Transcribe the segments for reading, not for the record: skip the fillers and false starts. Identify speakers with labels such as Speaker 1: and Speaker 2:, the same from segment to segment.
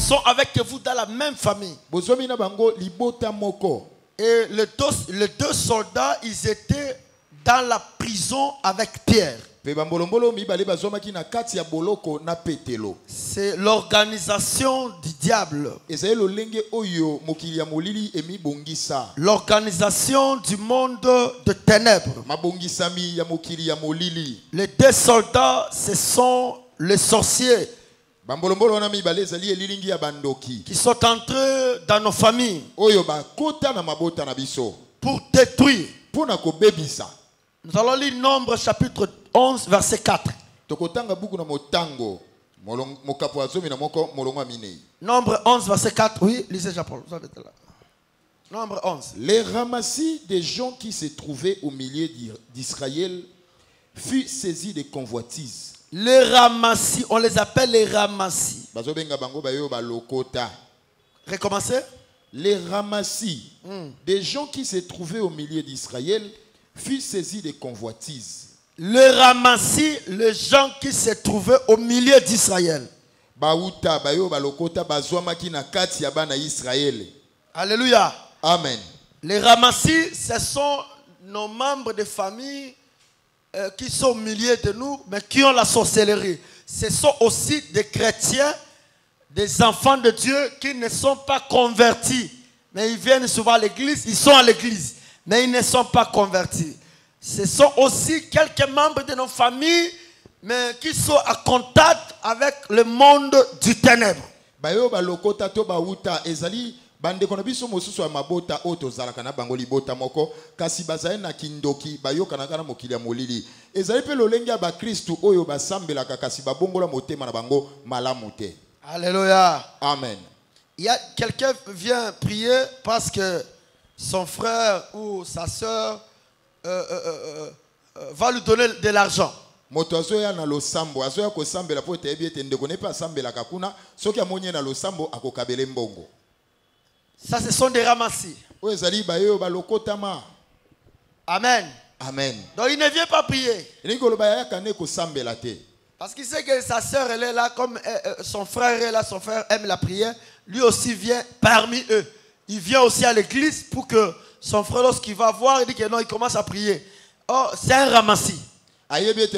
Speaker 1: sont avec vous dans la même famille. Et les deux soldats, ils étaient dans la prison avec Pierre. C'est l'organisation du diable. L'organisation du monde de ténèbres. Les deux soldats, ce sont les sorciers qui sont entrés dans nos familles pour détruire. Nous allons lire Nombre chapitre 11 verset 4. Nombre 11 verset 4. Oui, lisez Jean-Paul. Nombre 11.
Speaker 2: Les ramassis des gens qui se trouvaient au milieu d'Israël furent saisis de convoitises.
Speaker 1: Les ramassis, on les appelle les ramassis. Recommencez.
Speaker 2: Les ramassis des gens qui se trouvaient au milieu d'Israël furent saisis de convoitises.
Speaker 1: Les ramassis, les gens qui se trouvaient au milieu d'Israël. Alléluia.
Speaker 2: Amen.
Speaker 1: Les ramassis, ce sont nos membres de famille qui sont au milieu de nous, mais qui ont la sorcellerie. Ce sont aussi des chrétiens, des enfants de Dieu qui ne sont pas convertis. Mais ils viennent souvent à l'église, ils sont à l'église, mais ils ne sont pas convertis. Ce sont aussi quelques membres de nos familles, mais qui sont en contact avec le monde du ténèbre.
Speaker 2: Bande kona biso mosusu ya mabota oto zalaka na bango libota moko kasi bazaye na kindoki bayoka na kana mokili ya molili ezali pe lolenge ya ba Kristu oyo basambelaka kasi babongola motema na bango malamu te.
Speaker 1: Alléluia.
Speaker 2: Amen.
Speaker 1: Il y a quelqu'un vient prier parce que son frère ou sa sœur va lui donner de l'argent.
Speaker 2: Moto azoya na losambo azoya ko sambela po te ebiete ndeko ne pa sambela kakuna soki amonye na losambo akokabele mbongo.
Speaker 1: Ça, ce sont des ramassis. Amen.
Speaker 2: Amen.
Speaker 1: Donc il ne vient pas prier. Parce qu'il sait que sa soeur elle est là, comme son frère est là, son frère aime la prière. Lui aussi vient parmi eux. Il vient aussi à l'église pour que son frère, lorsqu'il va voir, il dit que non, il commence à prier. Oh, c'est un ramassis.
Speaker 2: Parce que c'est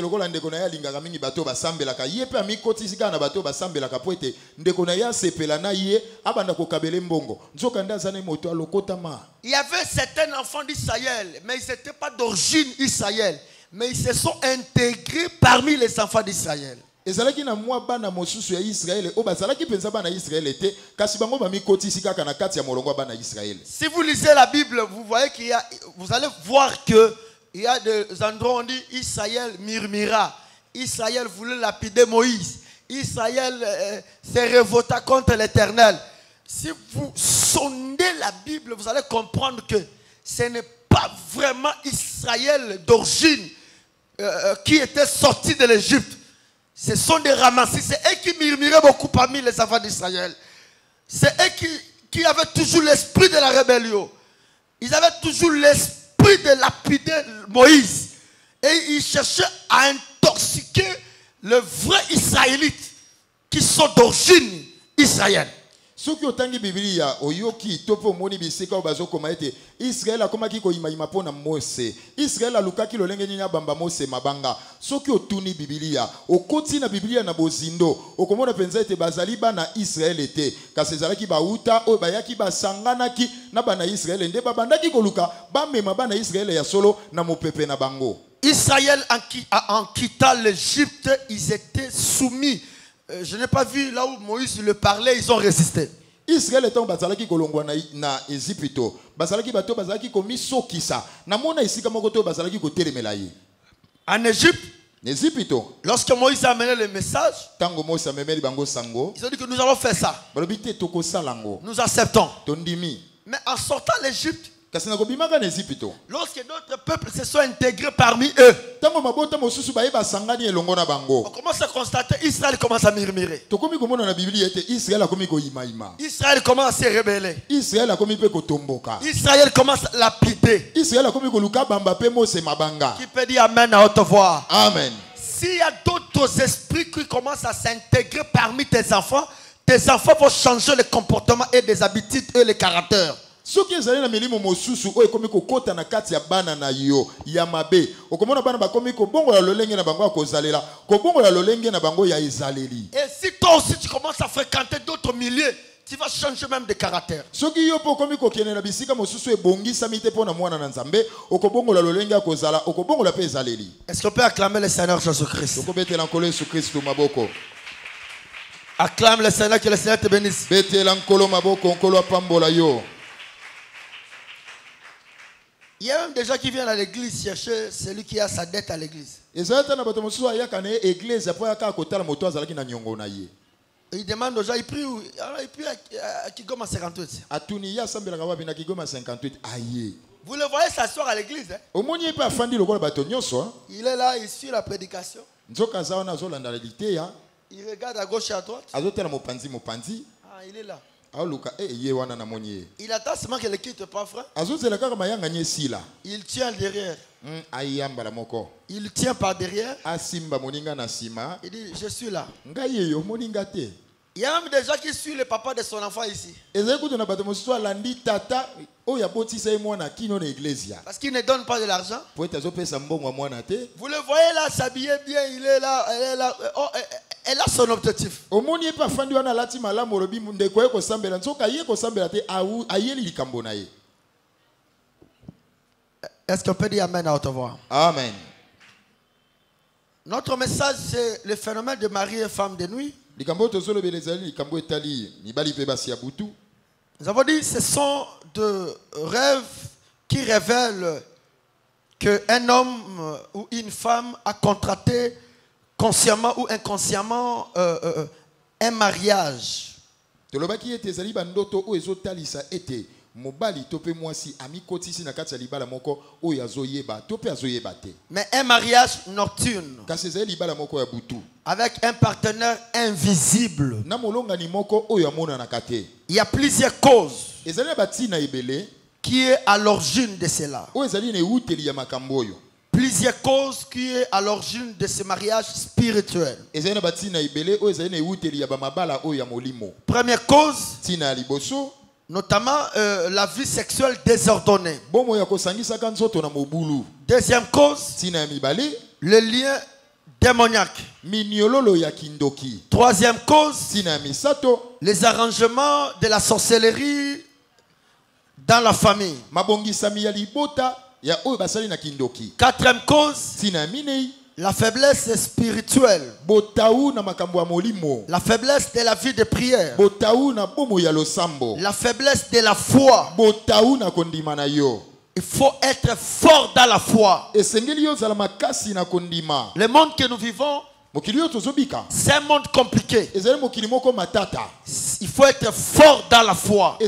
Speaker 1: il y avait certains enfants d'Israël, mais ils n'étaient pas d'origine Israël, mais ils se sont intégrés parmi les enfants d'Israël. Si vous lisez la Bible, vous voyez vous allez voir que il y a des endroits où on dit Israël murmura. Israël voulait lapider Moïse. Israël s'est révolté contre l'Éternel. Si vous sondez la Bible, vous allez comprendre que ce n'est pas vraiment Israël d'origine qui était sorti de l'Égypte. Ce sont des ramassis. C'est eux qui murmuraient beaucoup parmi les enfants d'Israël. C'est eux qui avaient toujours l'esprit de la rébellion. Ils avaient toujours l'esprit de lapider Moïse. Et ils cherchaient à intoxiquer le vrai Israélite qui sont d'origine israélienne.
Speaker 2: Ce qui otangi Biblia oyoki topo moni bisika obazo koma ete Israël akomaki ko ima pona Mose. Israël alukaki lolenge nya bamba Mose mabanga. Soki otuni Biblia okoti na Biblia na bozindo okomona penza ete bazali bana Israël ete kasi ezalaki bauta o bayaki basanganaki na bana Israël nde babandaki koluka bamema bana Israël ya solo na mopepe na bango.
Speaker 1: Israël en quittant l'Égypte, ils étaient soumis. Je n'ai pas vu là où Moïse le parlait, ils ont résisté.
Speaker 2: Israël étant bazalaki kolongwa na Égypte, bazalaki bato bazalaki komiso kisa. Na mona isika mokoto bazalaki ko telemela yi.
Speaker 1: En Égypte,
Speaker 2: lorsque
Speaker 1: Moïse a amené le message,
Speaker 2: tango Moïse a mené bango sango,
Speaker 1: ils ont dit que nous allons faire ça. Nous acceptons.
Speaker 2: Tondimi.
Speaker 1: Mais en sortant l'Égypte,
Speaker 2: lorsque
Speaker 1: d'autres peuples se sont intégrés parmi eux,
Speaker 2: on
Speaker 1: commence à constater Israël commence à murmurer. Israël commence à se rebeller. Israël commence à lapider. Qui peut dire Amen à haute voix?
Speaker 2: Amen.
Speaker 1: S'il y a d'autres esprits qui commencent à s'intégrer parmi tes enfants tes enfants vont changer les comportements et les habitudes et les caractères.
Speaker 2: Soki ezali na milimo mosusu oyo ekomi kokota na kati ya bana na yo ya mabe okomona bana bakomi kobongola lolenge na bango ya kozalela kobongola lolenge na bango ya ezaleli.
Speaker 1: Et si toi aussi tu commences à fréquenter d'autres milieux, tu vas changer même de caractère.
Speaker 2: Soki yo po komi kokene na bisika mosusu ebongisami te pona mwana na Nzambe okobongola lolenge ya kozala okobongola pe ezaleli.
Speaker 1: Est-ce qu'on peut acclamer le Seigneur Jésus-Christ?
Speaker 2: Okobetela nkolo Yesu Kristo maboko.
Speaker 1: Acclame le Seigneur, que le Seigneur te bénisse.
Speaker 2: Betela nkolo maboko nkolo apambola yo.
Speaker 1: Il y a même des gens qui viennent à l'église chercher celui qui a sa dette à l'église.
Speaker 2: Ils
Speaker 1: demandent aux gens, ils prient où? Alors, ils prient à Kigoma 58. Vous le voyez s'asseoir à l'église. Hein? Il est là, il suit la prédication. Il regarde à gauche et à droite. Ah, il est là. Il attend seulement qu'elle ne quitte pas, frère. Il tient derrière. Il tient par derrière. Il dit, je suis là. Il y a même des gens qui suivent le papa de son enfant ici. Parce qu'il ne donne pas de l'argent. Vous le voyez là, s'habiller bien, il est là, elle est là. Oh, elle a son objectif. Est-ce qu'on peut dire amen à haute voix?
Speaker 2: Amen.
Speaker 1: Notre message, c'est le phénomène de mari et femme de nuit. Nous avons dit que ce sont de rêves qui révèlent qu'un homme ou une femme a contracté consciemment ou inconsciemment un mariage. Mais un mariage nocturne avec un partenaire invisible. Il y a plusieurs causes qui est à l'origine de cela. Plusieurs causes qui est à l'origine de ce mariage spirituel. Première cause, notamment la vie sexuelle désordonnée. Deuxième cause, le lien démoniaque. Troisième cause, les arrangements de la sorcellerie dans la famille. Quatrième cause, la faiblesse spirituelle. La faiblesse de la vie de prière. La faiblesse de la foi. Il faut être fort dans la foi. Le monde que nous vivons, c'est un monde compliqué. Il faut être fort dans la foi.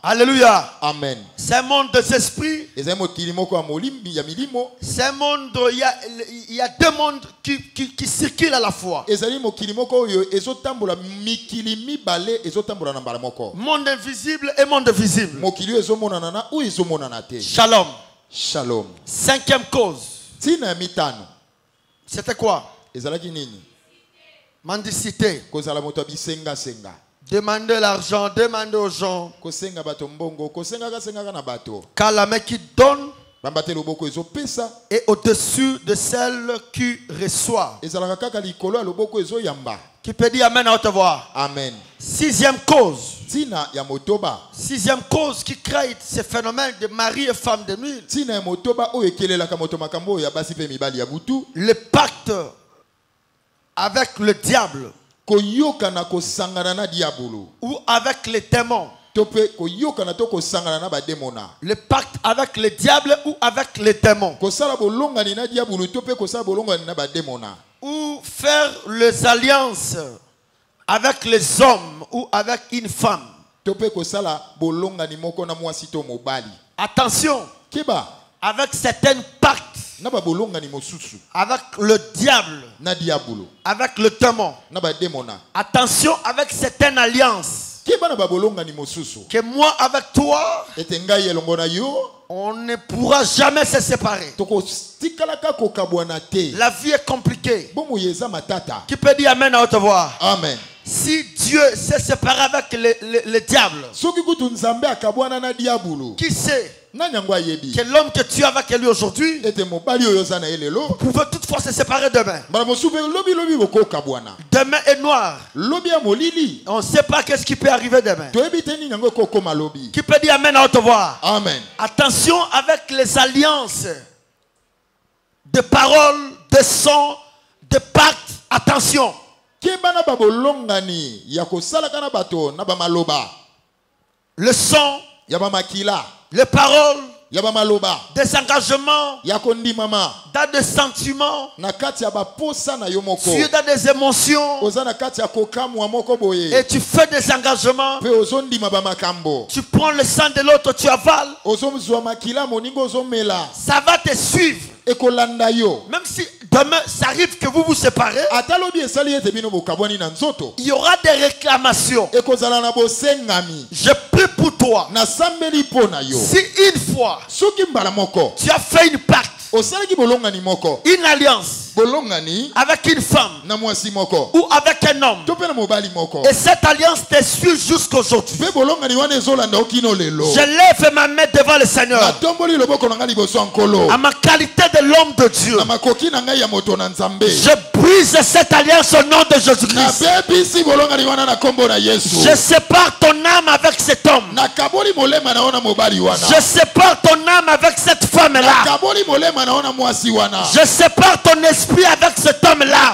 Speaker 1: Alléluia.
Speaker 2: Amen.
Speaker 1: C'est un monde des esprits. C'est un monde, il y a deux mondes qui circulent à la fois. Monde invisible et monde visible. Shalom.
Speaker 2: Shalom.
Speaker 1: Cinquième cause. C'était quoi? Mendicité. Demander l'argent, demander aux gens. Car la main qui donne est au-dessus de celle qui reçoit. Qui peut dire amen à haute voix?
Speaker 2: Amen.
Speaker 1: Sixième cause. Sixième cause qui crée ce phénomène de mari et femme de nuit. Le pacte avec le diable. Ou avec les démons. Le pacte avec le diable ou avec les démons. Ou faire les alliances avec les hommes ou avec une femme. Attention. Avec certains pactes. Avec le diable. Avec le démon. Attention avec certaines alliances. que moi avec toi, on ne pourra jamais se séparer. La vie est compliquée. Qui peut dire Amen à haute voix?
Speaker 2: Amen.
Speaker 1: Si Dieu s'est séparé avec le diable, qui sait que l'homme que tu as avec lui aujourd'hui pouvait toutefois se séparer demain? Demain est noir. On ne sait pas qu'est-ce qui peut arriver demain. Qui peut dire Amen à haute voix?
Speaker 2: Amen.
Speaker 1: Attention avec les alliances de paroles, de sons, de pactes. Attention. Le son, les paroles, des engagements, dans des sentiments, tu es dans des émotions et tu fais des engagements, tu prends le sang de l'autre, tu avales, ça va te suivre. Même si demain ça arrive que vous vous séparez, il y aura des réclamations. Je prie pour toi. Si une fois tu as fait une pacte, une alliance avec une femme ou avec un homme, et cette alliance te suit jusqu'aujourd'hui, je lève ma main devant le Seigneur à ma qualité de l'homme de Dieu. Je brise cette alliance au nom de Jésus-Christ. Je sépare ton âme avec cet homme. Je sépare ton âme avec cette femme-là. Je sépare ton esprit avec cet homme-là.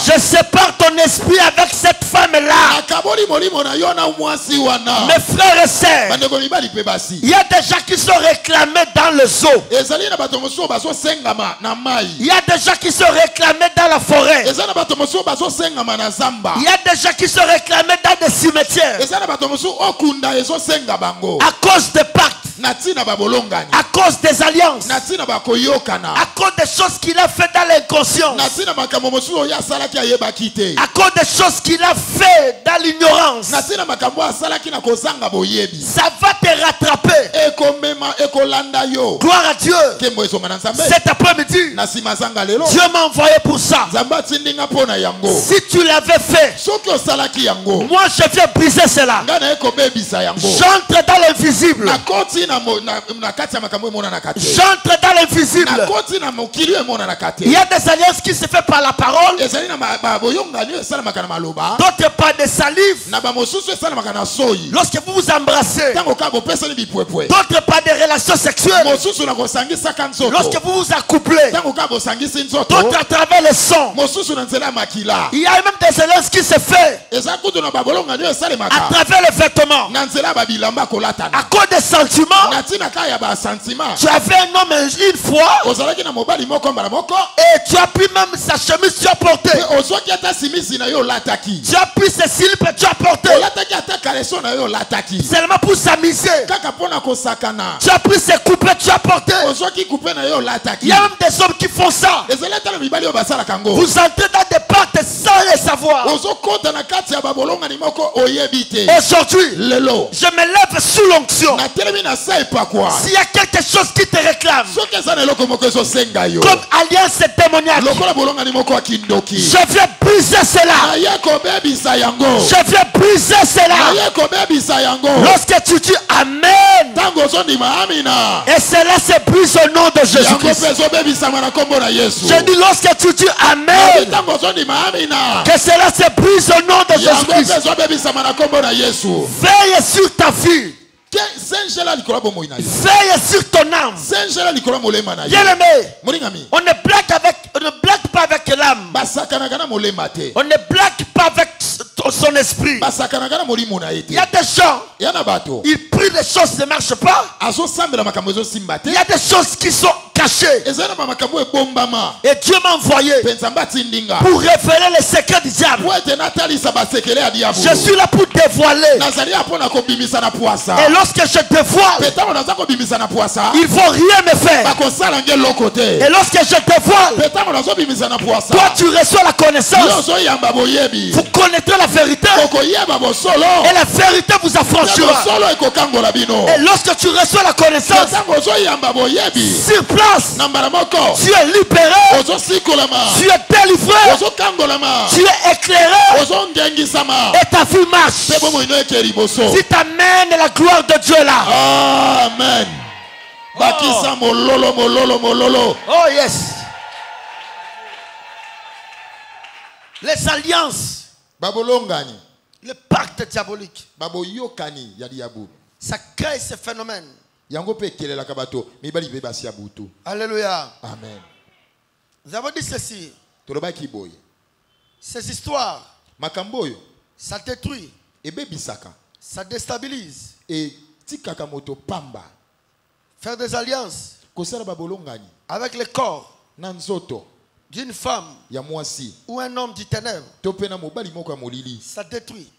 Speaker 1: Je sépare ton esprit avec cette femme-là. Mes frères et sœurs, il y a des gens qui sont réclamés dans le zoo. Il y a des gens qui sont réclamés dans la forêt. Il y a des gens qui sont réclamés dans des cimetières à cause des pactes, à cause des alliances, à cause des choses qu'il a fait dans l'inconscience, à cause des choses qu'il a fait dans l'ignorance. Ça va te rattraper. Gloire à Dieu. Cet après-midi, Dieu m'a envoyé pour ça. Si tu l'avais fait, moi je viens briser cela. J'entre dans l'invisible. J'entre dans l'invisible. Il y a des alliances qui se font par la parole, d'autres par des salives, lorsque vous vous embrassez, d'autres par des relations sexuelles, lorsque vous vous accouplez, d'autres à travers les sons. Il y a même des alliances qui se font à travers les vêtements, à cause des sentiments. Tu avais un homme une fois et tu as pris même sa chemise, tu as porté. Tu as pris ses slip et tu as porté seulement pour s'amuser. Tu as pris ses coupes, tu as porté. Il y a même des hommes qui font ça. Vous entrez dans des pactes sans les savoir. Aujourd'hui, je me lève sous l'onction. S'il y a quelque chose qui te réclame comme alliance démoniaque, je viens briser cela. Je viens briser cela. Lorsque tu dis Amen, et cela se brise au nom de Jésus-Christ. Je dis lorsque tu dis Amen, que cela se brise au nom de Jésus-Christ. Veille sur ta vie. Veille sur ton âme. Bien-aimé, on ne blague pas avec l'âme. On ne blague pas avec son esprit. Il y a des gens, ils prient, les choses ne marchent pas. Il y a des choses qui sont cachés. Et Dieu m'a envoyé pour révéler les secrets du diable. Je suis là pour dévoiler. Et lorsque je dévoile, ils vont rien me faire. Et lorsque je dévoile, toi tu reçois la connaissance. Vous connaîtrez la vérité. Et la vérité vous affranchira. Et lorsque tu reçois la connaissance, sur place, tu es libéré, tu es délivré, tu es éclairé, et ta vie marche. Si tu amènes la gloire de Dieu là.
Speaker 2: Amen.
Speaker 1: Oh yes. Les alliances, le pacte diabolique, ça crée ce phénomène. Alléluia.
Speaker 2: Amen.
Speaker 1: Nous avons dit ceci. Ces histoires, ça détruit, ça déstabilise. Faire des alliances avec le corps d'une femme ou un homme du ténèbre, ça détruit.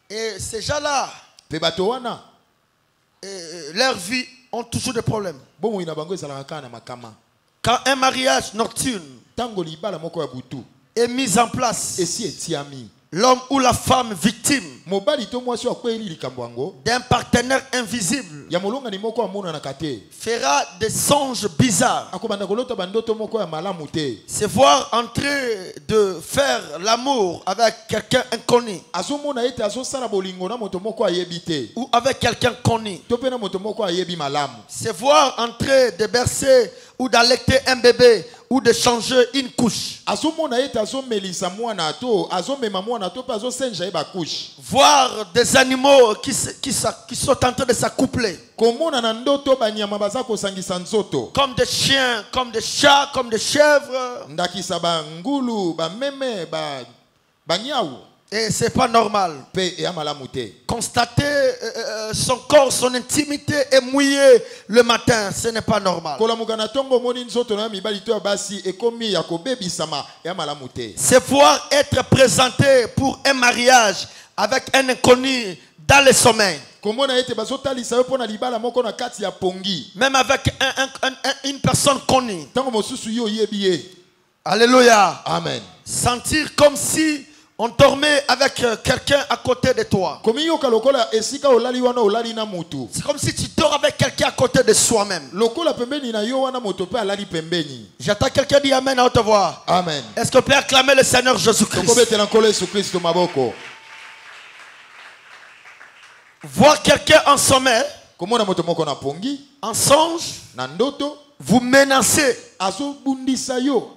Speaker 1: Et ces gens-là, leur vie ont toujours des problèmes. Quand un mariage nocturne est mis en place, l'homme ou la femme victime d'un partenaire invisible fera des songes bizarres. Se voir en train de faire l'amour avec quelqu'un inconnu ou avec quelqu'un connu. Se voir en train de bercer ou d'allaiter un bébé ou de changer une couche. Voir des animaux qui sont en train de s'accoupler. Comme des chiens, comme des chats, comme des chèvres. Et c'est pas normal. Constater son corps, son intimité est mouillé le matin, ce n'est pas normal. C'est pouvoir être présenté pour un mariage avec un inconnu dans le sommeil. Même avec une personne connue. Alléluia.
Speaker 2: Amen.
Speaker 1: Sentir comme si on dormait avec quelqu'un à côté de toi. C'est comme si tu dors avec quelqu'un à côté de soi-même. J'attends quelqu'un dire Amen à haute voix.
Speaker 2: Amen.
Speaker 1: Est-ce qu'on peut acclamer le Seigneur Jésus-Christ? Voir quelqu'un en sommeil, en songe, vous menacez.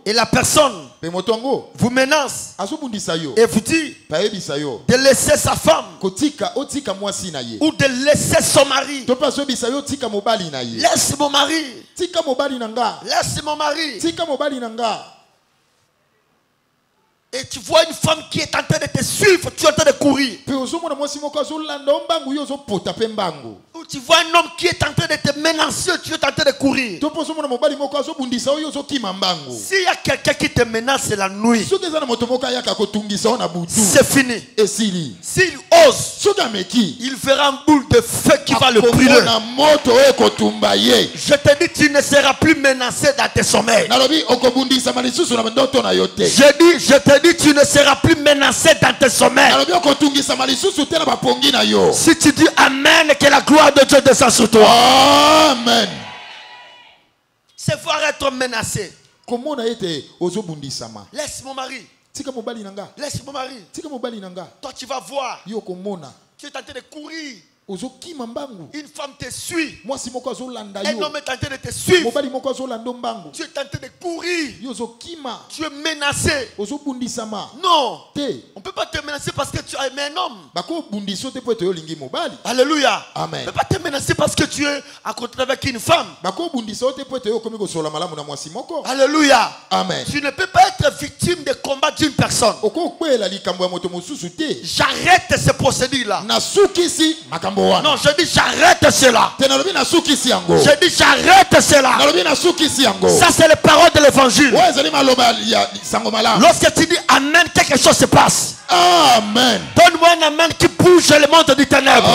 Speaker 1: Et la personne vous menace et vous dit de laisser sa femme ou de laisser son mari. Laisse mon mari. Laisse mon mari. Et tu vois une femme qui est en train de te suivre, tu es en train de courir. Ou tu vois un homme qui est en train de te menacer, tu es en train de courir. S'il y a quelqu'un qui te menace la nuit, c'est fini. S'il ose, il fera une boule de feu qui va le brûler. Je te dis, tu ne seras plus menacé dans tes sommeils. Je te dis, tu ne seras plus menacé dans tes sommeils. Si tu dis Amen, que la gloire de Dieu descend sur toi.
Speaker 2: Amen.
Speaker 1: C'est voir être menacé. Laisse mon mari. Laisse mon mari. Toi tu vas voir. Tu es en train de courir. Une femme te suit. Un homme est en train de te suivre. Tu es en train de courir. Tu es menacé. Non. On ne peut pas te menacer parce que tu as aimé un homme. Alléluia.
Speaker 2: Amen.
Speaker 1: On ne peut pas te menacer parce que tu es à côté avec une femme. Alléluia.
Speaker 2: Amen.
Speaker 1: Tu ne peux pas être victime de combat d'une personne. J'arrête ce procédé-là. Non, je dis j'arrête cela.
Speaker 2: te nalobi nasukisi yango
Speaker 1: Je dis j'arrête cela.
Speaker 2: nalobi nasukisi yango
Speaker 1: Ça c'est les paroles de l'évangile.
Speaker 2: oyo ezali maloba ya sango malamu.
Speaker 1: Lorsque tu dis amen, quelque chose se passe.
Speaker 2: Amen.
Speaker 1: Donne-moi un amen qui bouge le monde du ténèbre.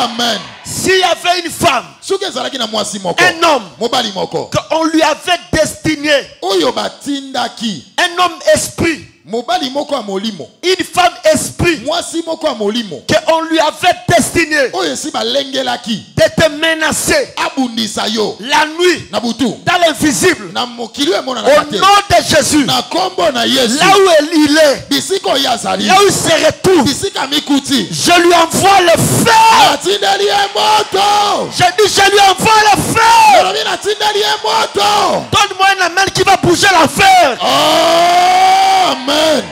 Speaker 2: Amen.
Speaker 1: S'il y avait une femme,
Speaker 2: soki ezalaki na mwasi moko
Speaker 1: un homme,
Speaker 2: mobali moko
Speaker 1: qu'on lui avait destiné,
Speaker 2: oyo batindaki
Speaker 1: un homme esprit,
Speaker 2: mobali moko ya molimo
Speaker 1: une femme esprit,
Speaker 2: mwasi moko ya molimo
Speaker 1: qu'on lui avait destiné
Speaker 2: oyo esi balengelaki
Speaker 1: de te menacer
Speaker 2: abundisa yo
Speaker 1: la nuit
Speaker 2: na butu
Speaker 1: dans l'invisible.
Speaker 2: na mokili oyo
Speaker 1: Au
Speaker 2: emonanaka te
Speaker 1: nom de Jésus,
Speaker 2: na kombo na yesu
Speaker 1: là où il est,
Speaker 2: bisika oyo azali
Speaker 1: là où il se retrouve,
Speaker 2: bisika mikuti
Speaker 1: je lui envoie le feu.
Speaker 2: natindeli ye moto
Speaker 1: Je dis, je lui envoie le feu.
Speaker 2: nalobi natindeli ye moto.
Speaker 1: Donne-moi un amen qui va bouger l'affaire.
Speaker 2: Amen.